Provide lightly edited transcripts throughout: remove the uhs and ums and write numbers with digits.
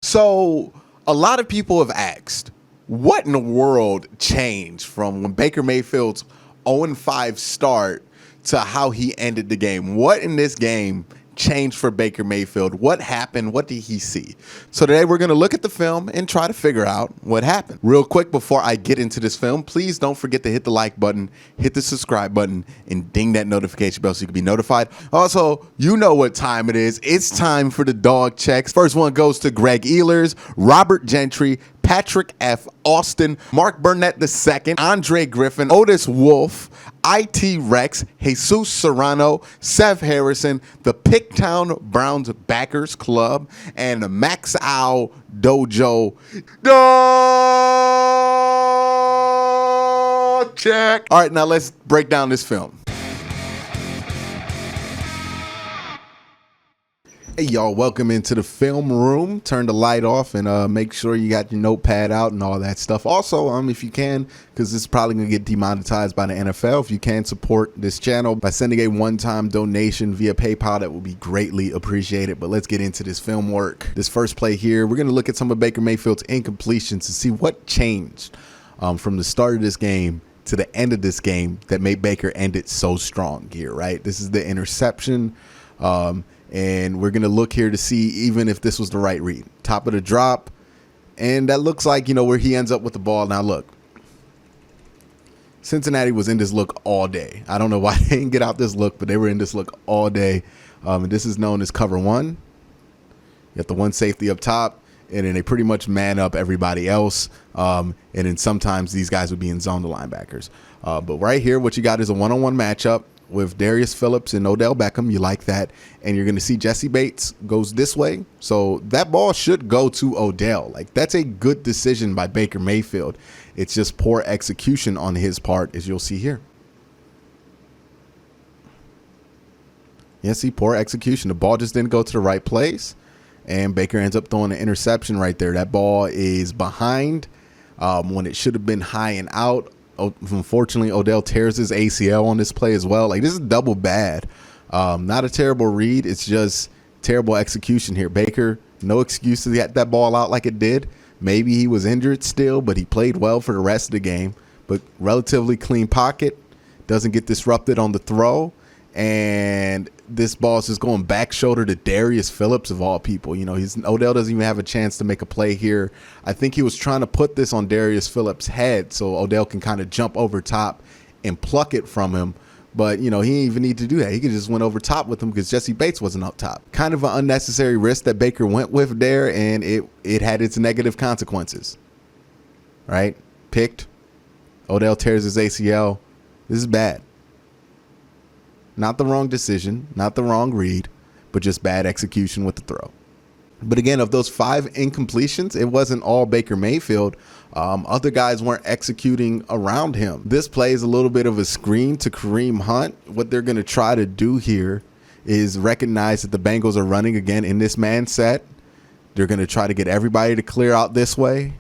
So a lot of people have asked, what in the world changed from when Baker Mayfield's 0-5 start to how he ended the game? What in this game changed for Baker Mayfield? What happened? What did he see? So today we're going to look at the film and try to figure out what happened. Real quick before I get into this film, please don't forget to hit the like button, hit the subscribe button, and ding that notification bell so you can be notified. Also, you know what time it is. It's time for the dog checks. First one goes to Greg Ehlers, Robert Gentry, Patrick F. Austin, Mark Burnett II, Andre Griffin, Otis Wolf, IT Rex, Jesus Serrano, Seth Harrison, the Picktown Browns Backers Club, and the Max Owl Dojo. Dog check. All right, now let's break down this film. Hey y'all, welcome into the film room. Turn the light off and make sure you got your notepad out and all that stuff. Also, if you can, because this is probably gonna get demonetized by the NFL, if you can support this channel by sending a one-time donation via PayPal, that will be greatly appreciated. But let's get into this film work. This first play here, we're gonna look at some of Baker Mayfield's incompletions to see what changed from the start of this game to the end of this game that made Baker end it so strong here, right? This is the interception. And we're going to look here to see even if this was the right read. Top of the drop. And that looks like, where he ends up with the ball. Now, look. Cincinnati was in this look all day. I don't know why they didn't get out this look, but they were in this look all day. And this is known as cover one. You got the one safety up top. And then they pretty much man up everybody else. And then sometimes these guys would be in zone, the linebackers. But right here, what you got is a one-on-one matchup with Darius Phillips and Odell Beckham. You like that. And you're going to see Jesse Bates goes this way. So that ball should go to Odell. Like, that's a good decision by Baker Mayfield. It's just poor execution on his part, as you'll see here. Yeah, see, poor execution. The ball just didn't go to the right place. And Baker ends up throwing an interception right there. That ball is behind when it should have been high and out. Unfortunately, Odell tears his ACL on this play as well. Like, this is double bad. Not a terrible read. It's just terrible execution here. Baker, no excuse to get that ball out like it did. Maybe he was injured still, but he played well for the rest of the game. But relatively clean pocket. Doesn't get disrupted on the throw. And this ball is just going back shoulder to Darius Phillips, of all people. Odell doesn't even have a chance to make a play here. I think he was trying to put this on Darius Phillips' head so Odell can kind of jump over top and pluck it from him. But, he didn't even need to do that. He could just went over top with him because Jesse Bates wasn't up top. Kind of an unnecessary risk that Baker went with there, and it had its negative consequences. Right? Picked. Odell tears his ACL. This is bad. Not the wrong decision, not the wrong read, but just bad execution with the throw. But again, of those 5 incompletions, it wasn't all Baker Mayfield. Other guys weren't executing around him. This play is a little bit of a screen to Kareem Hunt. What they're going to try to do here is recognize that the Bengals are running again in this man set. They're going to try to get everybody to clear out this way.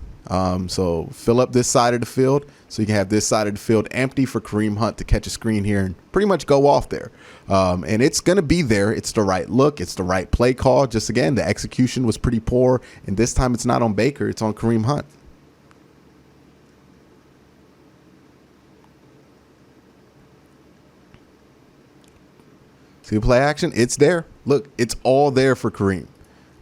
So fill up this side of the field so you can have this side of the field empty for Kareem Hunt to catch a screen here and pretty much go off there. And it's going to be there. It's the right look. It's the right play call. Just again, the execution was pretty poor. And this time it's not on Baker. It's on Kareem Hunt. See the play action? It's there. Look, it's all there for Kareem.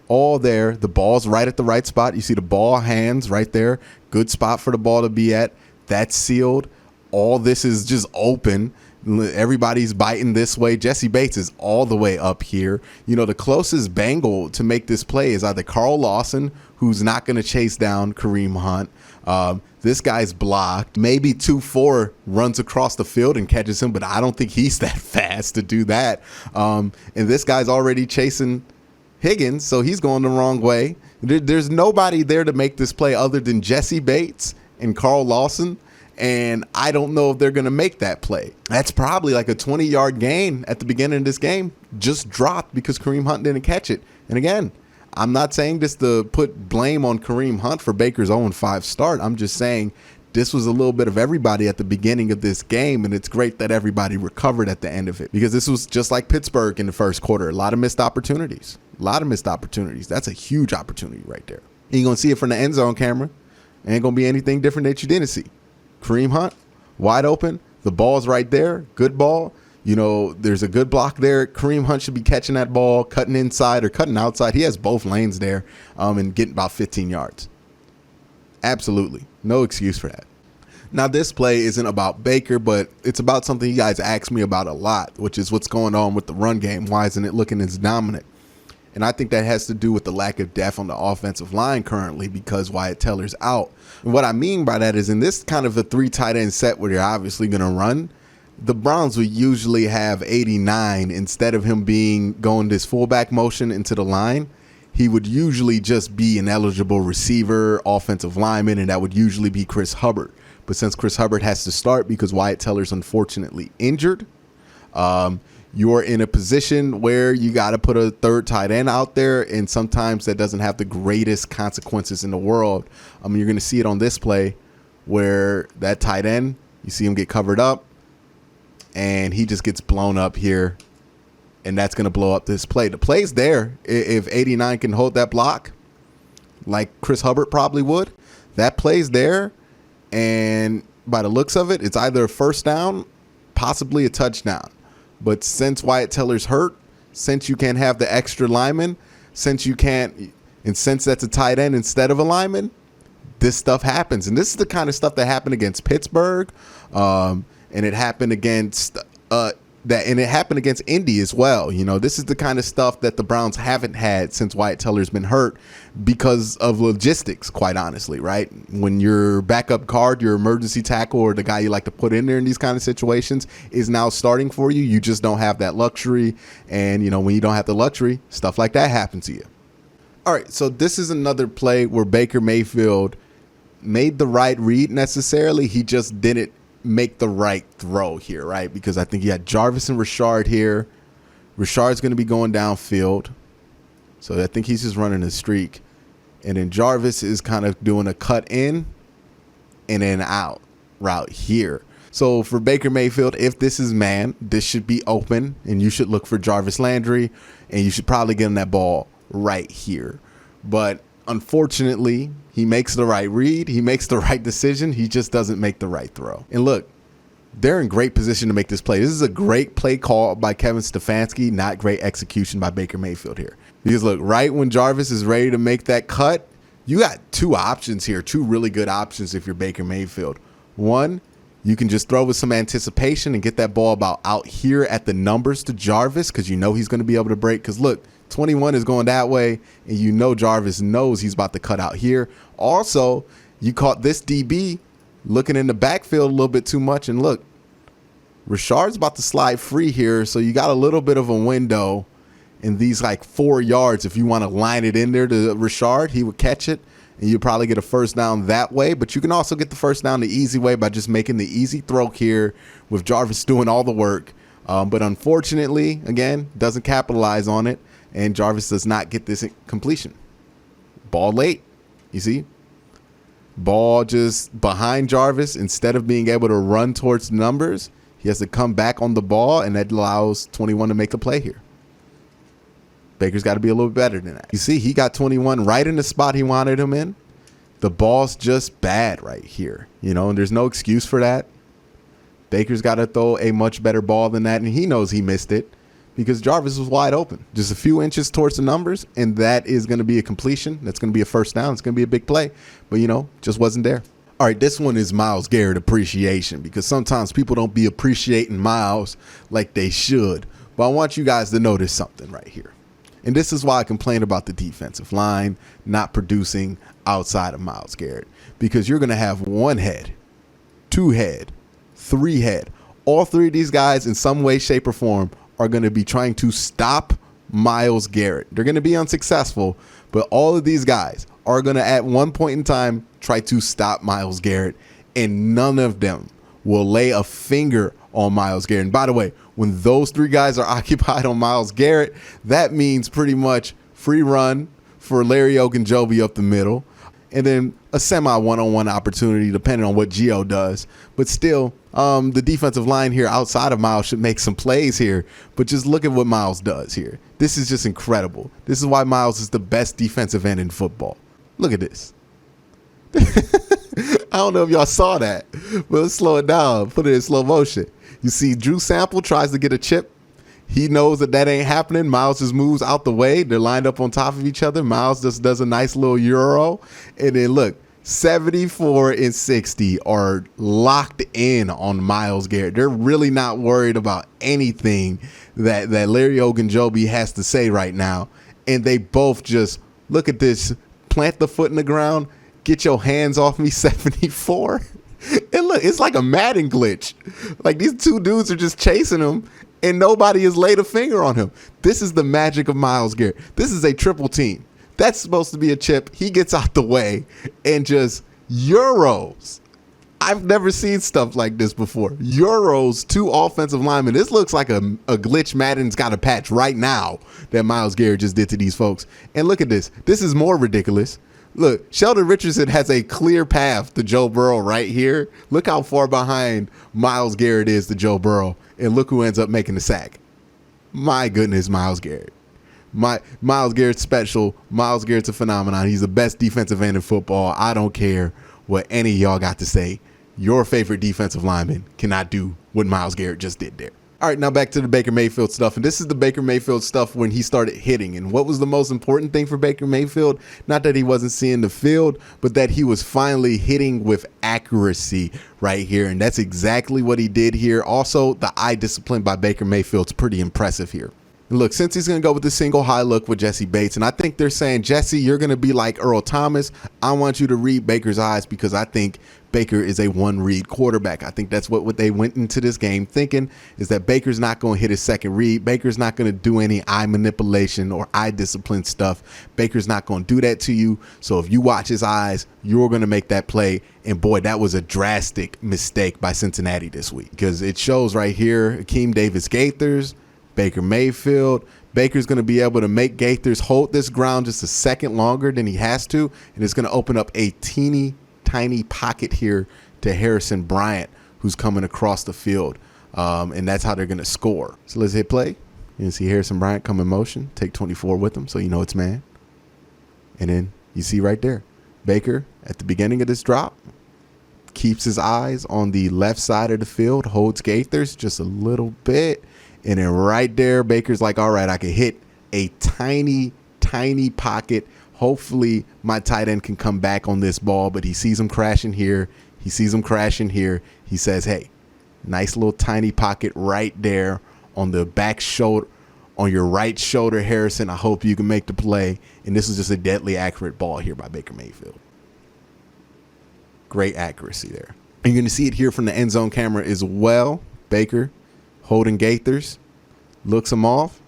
All there. The ball's right at the right spot. You see the ball hands right there. Good spot for the ball to be at. That's sealed. All this is just open. Everybody's biting this way. Jesse Bates is all the way up here. The closest Bengal to make this play is either Carl Lawson, who's not going to chase down Kareem Hunt. This guy's blocked. Maybe 2-4 runs across the field and catches him, but I don't think he's that fast to do that. And this guy's already chasing Higgins, so he's going the wrong way. There's nobody there to make this play other than Jesse Bates and Carl Lawson, and I don't know if they're going to make that play. That's probably like a 20-yard gain at the beginning of this game. Just dropped because Kareem Hunt didn't catch it. And again, I'm not saying this to put blame on Kareem Hunt for Baker's 0-5 start. I'm just saying this was a little bit of everybody at the beginning of this game, and it's great that everybody recovered at the end of it, because this was just like Pittsburgh in the first quarter. A lot of missed opportunities. That's a huge opportunity right there. You're going to see it from the end zone camera. Ain't going to be anything different that you didn't see. Kareem Hunt, wide open. The ball's right there. Good ball. You know, there's a good block there. Kareem Hunt should be catching that ball, cutting inside or cutting outside. He has both lanes there and getting about 15 yards. Absolutely. No excuse for that. Now, this play isn't about Baker, but it's about something you guys ask me about a lot, which is what's going on with the run game. Why isn't it looking as dominant? And I think that has to do with the lack of depth on the offensive line currently because Wyatt Teller's out. And what I mean by that is in this kind of a 3 tight end set where you're obviously going to run, the Browns would usually have 89 instead of him going this fullback motion into the line. He would usually just be an eligible receiver, offensive lineman, and that would usually be Chris Hubbard. But since Chris Hubbard has to start because Wyatt Teller's unfortunately injured, you're in a position where you got to put a third tight end out there, and sometimes that doesn't have the greatest consequences in the world. You're going to see it on this play where that tight end, you see him get covered up, and he just gets blown up here, and that's going to blow up this play. The play's there. If 89 can hold that block, like Chris Hubbard probably would, that play's there, and by the looks of it, it's either a first down, possibly a touchdown. But since Wyatt Teller's hurt, since you can't have the extra lineman, since that's a tight end instead of a lineman, this stuff happens. And this is the kind of stuff that happened against Pittsburgh. And it happened against it happened against Indy as well. You know, this is the kind of stuff that the Browns haven't had since Wyatt Teller's been hurt because of logistics, quite honestly, right? When your backup guard, your emergency tackle, or the guy you like to put in there in these kind of situations is now starting for you, you just don't have that luxury. And, you know, when you don't have the luxury, stuff like that happens to you. All right, so this is another play where Baker Mayfield made the right read necessarily. He just didn't make the right throw here, right? Because I think you had Jarvis and Richard here. Richard's going to be going downfield. So I think he's just running a streak. And then Jarvis is kind of doing a cut in and then out route here. So for Baker Mayfield, if this is man, this should be open, and you should look for Jarvis Landry, and you should probably get him that ball right here. But unfortunately, he makes the right read. He makes the right decision. He just doesn't make the right throw. And look, they're in great position to make this play. This is a great play call by Kevin Stefanski, not great execution by Baker Mayfield here. Because look, right when Jarvis is ready to make that cut, you got two options here, two really good options if you're Baker Mayfield. One, you can just throw with some anticipation and get that ball about out here at the numbers to Jarvis because you know he's going to be able to break. Because look, 21 is going that way, and you know Jarvis knows he's about to cut out here. Also, you caught this DB looking in the backfield a little bit too much, and look, Richard's about to slide free here, so you got a little bit of a window in these like 4 yards. If you want to line it in there to Richard, he would catch it, and you'd probably get a first down that way. But you can also get the first down the easy way by just making the easy throw here with Jarvis doing all the work. But unfortunately, again, doesn't capitalize on it. And Jarvis does not get this completion. Ball late, you see? Ball just behind Jarvis. Instead of being able to run towards numbers, he has to come back on the ball, and that allows 21 to make the play here. Baker's got to be a little better than that. You see, he got 21 right in the spot he wanted him in. The ball's just bad right here, you know, and there's no excuse for that. Baker's got to throw a much better ball than that, and he knows he missed it. Because Jarvis was wide open, just a few inches towards the numbers, and that is going to be a completion. That's going to be a first down. It's going to be a big play, but, you know, just wasn't there. All right, this one is Myles Garrett appreciation because sometimes people don't be appreciating Myles like they should. But I want you guys to notice something right here. And this is why I complain about the defensive line not producing outside of Myles Garrett, because you're going to have one head, two head, three head. All three of these guys in some way, shape, or form are going to be trying to stop Myles Garrett. They're going to be unsuccessful, but all of these guys are going to at one point in time try to stop Myles Garrett, and none of them will lay a finger on Myles Garrett. And by the way, when those three guys are occupied on Myles Garrett, that means pretty much free run for Larry Ogunjobi up the middle, and then a semi one-on-one opportunity depending on what Gio does. But still, the defensive line here outside of Myles should make some plays here. But just look at what Myles does here. This is just incredible. This is why Myles is the best defensive end in football. Look at this. I don't know if y'all saw that, but let's slow it down. Put it in slow motion. You see Drew Sample tries to get a chip. He knows that ain't happening. Miles just moves out the way. They're lined up on top of each other. Miles just does a nice little Euro. And then look, 74 and 60 are locked in on Myles Garrett. They're really not worried about anything that Larry Ogunjobi has to say right now. And they both just, look at this, plant the foot in the ground, get your hands off me, 74. And look, it's like a Madden glitch. Like these two dudes are just chasing him and nobody has laid a finger on him. This is the magic of Myles Garrett. This is a triple team. That's supposed to be a chip. He gets out the way and just Euros. I've never seen stuff like this before. Euros, two offensive linemen. This looks like a glitch Madden's got a patch right now that Myles Garrett just did to these folks. And look at this. This is more ridiculous. Look, Sheldon Richardson has a clear path to Joe Burrow right here. Look how far behind Myles Garrett is to Joe Burrow. And look who ends up making the sack. My goodness, Myles Garrett. Myles Garrett's special. Myles Garrett's a phenomenon. He's the best defensive end in football. I don't care what any of y'all got to say. Your favorite defensive lineman cannot do what Myles Garrett just did there. All right, now back to the Baker Mayfield stuff. And this is the Baker Mayfield stuff when he started hitting. And what was the most important thing for Baker Mayfield? Not that he wasn't seeing the field, but that he was finally hitting with accuracy right here. And that's exactly what he did here. Also, the eye discipline by Baker Mayfield's pretty impressive here. And look, since he's going to go with the single high look with Jesse Bates, and I think they're saying, Jesse, you're going to be like Earl Thomas. I want you to read Baker's eyes because I think Baker is a one-read quarterback. I think that's what they went into this game thinking, is that Baker's not going to hit his second read. Baker's not going to do any eye manipulation or eye discipline stuff. Baker's not going to do that to you. So if you watch his eyes, you're going to make that play. And boy, that was a drastic mistake by Cincinnati this week because it shows right here, Akeem Davis-Gaithers, Baker Mayfield. Baker's going to be able to make Gaithers hold this ground just a second longer than he has to. And it's going to open up a teeny tiny pocket here to Harrison Bryant, who's coming across the field. And that's how they're going to score. So let's hit play. You can see Harrison Bryant come in motion, take 24 with him. So you know it's man. And then you see right there, Baker at the beginning of this drop keeps his eyes on the left side of the field, holds Gaithers just a little bit. And then right there, Baker's like, all right, I can hit a tiny, tiny pocket. Hopefully my tight end can come back on this ball, but he sees him crashing here. He sees him crashing here. He says, hey, nice little tiny pocket right there on the back shoulder, on your right shoulder, Harrison. I hope you can make the play. And this is just a deadly accurate ball here by Baker Mayfield. Great accuracy there. And you're going to see it here from the end zone camera as well. Baker holding Gaithers, looks him off,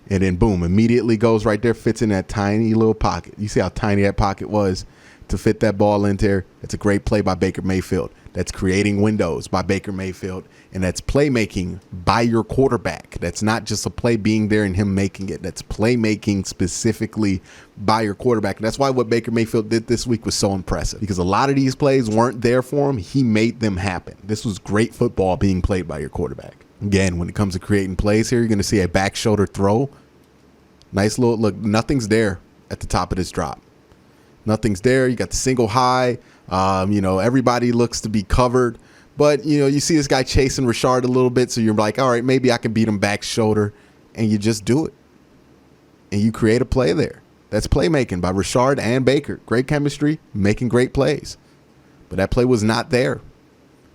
and then boom, immediately goes right there, fits in that tiny little pocket. You see how tiny that pocket was to fit that ball in there? That's a great play by Baker Mayfield. That's creating windows by Baker Mayfield, and that's playmaking by your quarterback. That's not just a play being there and him making it. That's playmaking specifically by your quarterback. And that's why what Baker Mayfield did this week was so impressive, because a lot of these plays weren't there for him. He made them happen. This was great football being played by your quarterback. Again, when it comes to creating plays here, you're going to see a back shoulder throw. Nice little look. Nothing's there at the top of this drop. Nothing's there. You got the single high. Everybody looks to be covered. But, you see this guy chasing Rashard a little bit. So you're like, all right, maybe I can beat him back shoulder. And you just do it. And you create a play there. That's playmaking by Rashard and Baker. Great chemistry, making great plays. But that play was not there.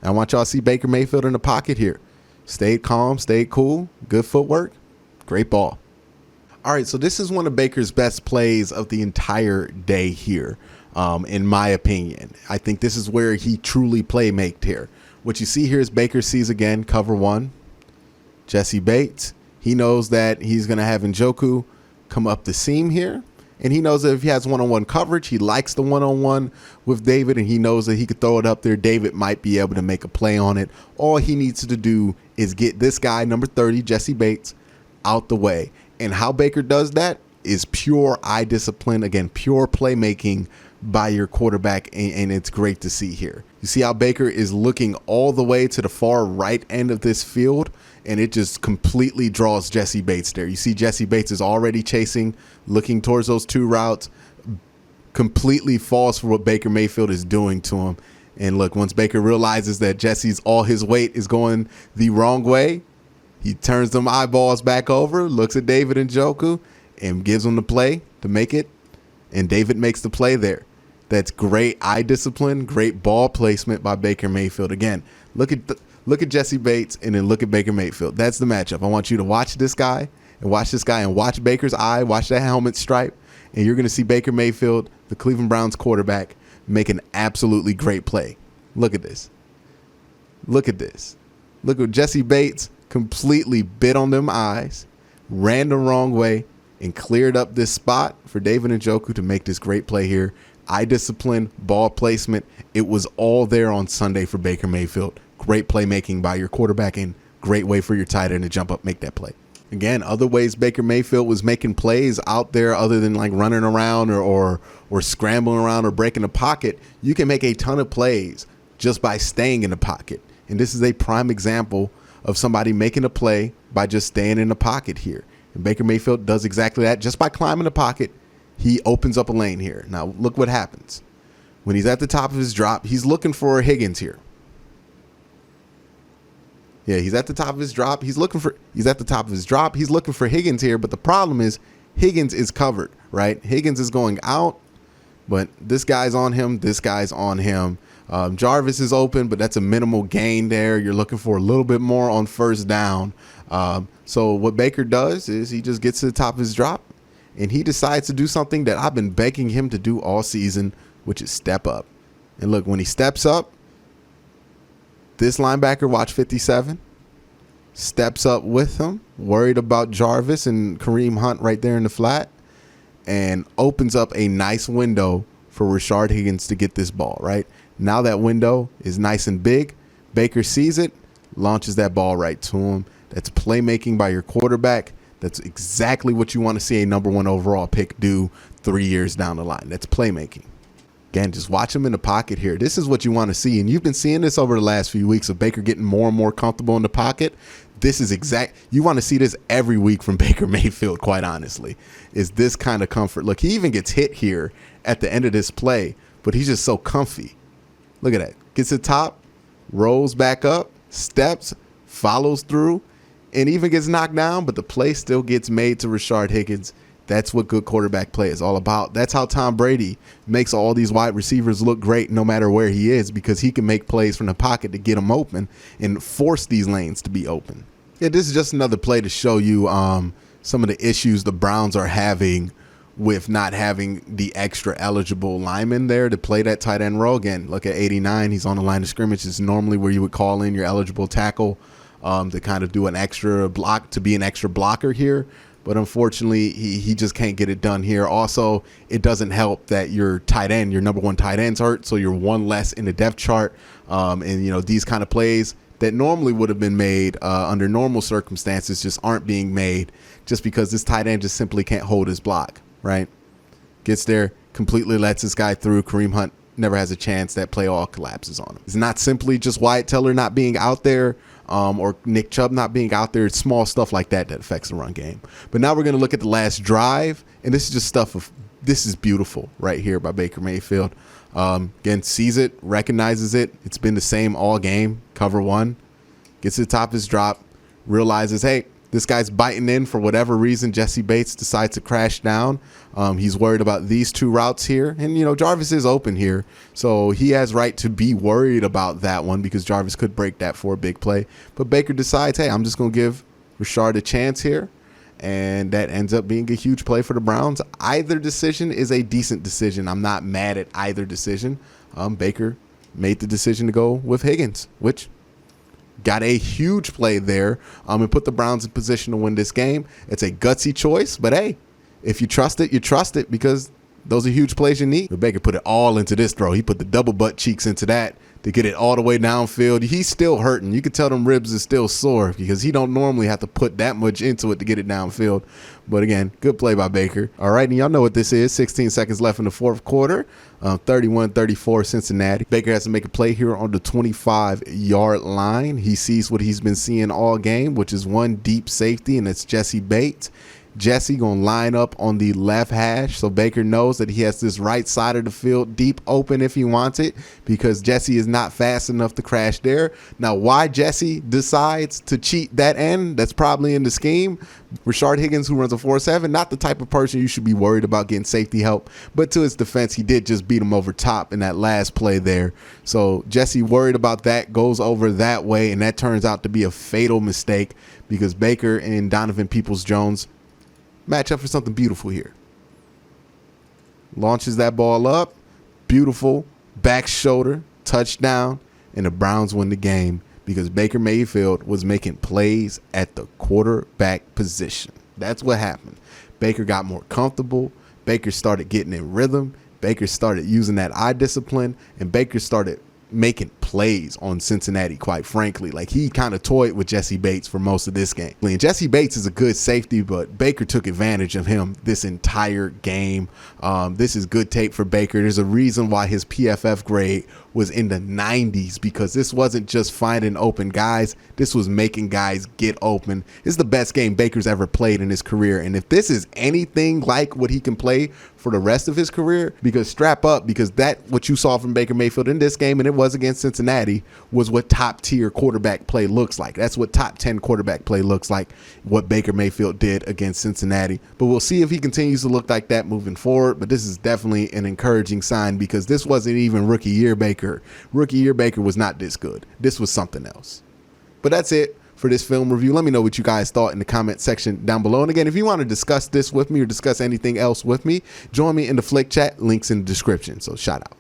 I want y'all to see Baker Mayfield in the pocket here. Stayed calm, stayed cool, good footwork, great ball. All right, so this is one of Baker's best plays of the entire day here, in my opinion. I think this is where he truly playmaked here. What you see here is Baker sees again, cover one, Jesse Bates. He knows that he's going to have Njoku come up the seam here. And he knows that if he has one-on-one coverage, he likes the one-on-one with David, and he knows that he could throw it up there. David might be able to make a play on it. All he needs to do is get this guy, number 30, Jesse Bates, out the way. And how Baker does that is pure eye discipline. Again, pure playmaking by your quarterback, and it's great to see here. You see how Baker is looking all the way to the far right end of this field, and it just completely draws Jesse Bates there. You see Jesse Bates is already chasing, looking towards those two routes. completely falls for what Baker Mayfield is doing to him. And look, once Baker realizes that Jesse's all his weight is going the wrong way, he turns them eyeballs back over, looks at David Njoku, and gives him the play to make it. And David makes the play there. That's great eye discipline, great ball placement by Baker Mayfield. Again, look at Jesse Bates and then look at Baker Mayfield. That's the matchup. I want you to watch this guy and watch Baker's eye, watch that helmet stripe, and you're going to see Baker Mayfield, the Cleveland Browns quarterback, make an absolutely great play. Look at this. Look at this. Look at Jesse Bates completely bit on them eyes, ran the wrong way, and cleared up this spot for David Njoku to make this great play here. Eye discipline, ball placement, it was all there on Sunday for Baker Mayfield. Great playmaking by your quarterback and great way for your tight end to jump up, make that play. Again, other ways Baker Mayfield was making plays out there other than like running around or scrambling around or breaking the pocket, you can make a ton of plays just by staying in the pocket. And this is a prime example of somebody making a play by just staying in the pocket here. And Baker Mayfield does exactly that. Just by climbing the pocket, he opens up a lane here. Now, look what happens. When he's at the top of his drop, he's looking for Higgins here. Yeah, he's at the top of his drop. He's at the top of his drop. He's looking for Higgins here, but the problem is Higgins is covered, right? Higgins is going out, but this guy's on him. This guy's on him. Jarvis is open, but that's a minimal gain there. You're looking for a little bit more on first down. So what Baker does is he just gets to the top of his drop, and he decides to do something that I've been begging him to do all season, which is step up. And look, when he steps up, this linebacker, watch 57, steps up with him, worried about Jarvis and Kareem Hunt right there in the flat, and opens up a nice window for Rashard Higgins to get this ball, right? Now that window is nice and big. Baker sees it, launches that ball right to him. That's playmaking by your quarterback. That's exactly what you want to see a number 1 overall pick do 3 years down the line. That's playmaking. Again, just watch him in the pocket here. This is what you want to see. And you've been seeing this over the last few weeks of Baker getting more and more comfortable in the pocket. This is you want to see this every week from Baker Mayfield, quite honestly, is this kind of comfort. Look, he even gets hit here at the end of this play, but he's just so comfy. Look at that. Gets to the top, rolls back up, steps, follows through, and even gets knocked down, but the play still gets made to Rashard Higgins. That's what good quarterback play is all about. That's how Tom Brady makes all these wide receivers look great no matter where he is, because he can make plays from the pocket to get them open and force these lanes to be open. Yeah, this is just another play to show you some of the issues the Browns are having with not having the extra eligible lineman there to play that tight end role. Again, look at 89. He's on the line of scrimmage. It's normally where you would call in your eligible tackle to kind of do an extra block, to be an extra blocker here. But unfortunately, he just can't get it done here. Also, it doesn't help that your tight end, your number 1 tight end's hurt, so you're one less in the depth chart. And, you know, these kind of plays that normally would have been made under normal circumstances just aren't being made just because this tight end just simply can't hold his block, right? Gets there, completely lets this guy through. Kareem Hunt never has a chance. That play all collapses on him. It's not simply just Wyatt Teller not being out there or Nick Chubb not being out there. It's small stuff like that that affects the run game. But now we're going to look at the last drive, and this is just this is beautiful right here by Baker Mayfield. Again, sees it, recognizes it. It's been the same all game. Cover 1, gets to the top of his drop, realizes, hey, this guy's biting in for whatever reason. Jesse Bates decides to crash down. He's worried about these 2 routes here. And, you know, Jarvis is open here, so he has right to be worried about that one because Jarvis could break that for a big play. But Baker decides, hey, I'm just going to give Rashard a chance here. And that ends up being a huge play for the Browns. Either decision is a decent decision. I'm not mad at either decision. Baker made the decision to go with Higgins, which got a huge play there and put the Browns in position to win this game. It's a gutsy choice, but hey, if you trust it, you trust it because those are huge plays you need. But Baker put it all into this throw. He put the double butt cheeks into that to get it all the way downfield. He's still hurting. You can tell them ribs is still sore because he don't normally have to put that much into it to get it downfield. But again, good play by Baker. All right, and y'all know what this is. 16 seconds left in the 4th quarter. 31-34 Cincinnati. Baker has to make a play here on the 25-yard line. He sees what he's been seeing all game, which is one deep safety, and it's Jesse Bates. Jesse gonna line up on the left hash, so Baker knows that he has this right side of the field deep open if he wants it, because Jesse is not fast enough to crash there. Now, why Jesse decides to cheat that end, that's probably in the scheme. Rashard Higgins, who runs a 4.7, not the type of person you should be worried about getting safety help, but to his defense, he did just beat him over top in that last play there. So Jesse worried about that, goes over that way, and that turns out to be a fatal mistake, because Baker and Donovan Peoples-Jones match up for something beautiful here. Launches that ball up, beautiful, back shoulder, touchdown, and the Browns win the game because Baker Mayfield was making plays at the quarterback position. That's what happened. Baker got more comfortable. Baker started getting in rhythm. Baker started using that eye discipline, and Baker started making plays on Cincinnati, quite frankly. Like, he kind of toyed with Jesse Bates for most of this game. And Jesse Bates is a good safety, but Baker took advantage of him this entire game. This is good tape for Baker. There's a reason why his PFF grade was in the 90s, because this wasn't just finding open guys. This was making guys get open. This is the best game Baker's ever played in his career. And if this is anything like what he can play for the rest of his career, because strap up, because that what you saw from Baker Mayfield in this game, and it was against Cincinnati, was what top tier quarterback play looks like. That's what top 10 quarterback play looks like, what Baker Mayfield did against Cincinnati. But we'll see if he continues to look like that moving forward. But this is definitely an encouraging sign, because this wasn't even rookie year Baker. Rookie year Baker was not this good. This was something else. But that's it for this film review. Let me know what you guys thought in the comment section down below. And again, if you want to discuss this with me or discuss anything else with me, join me in the Flick Chat. Links in the description. So shout out.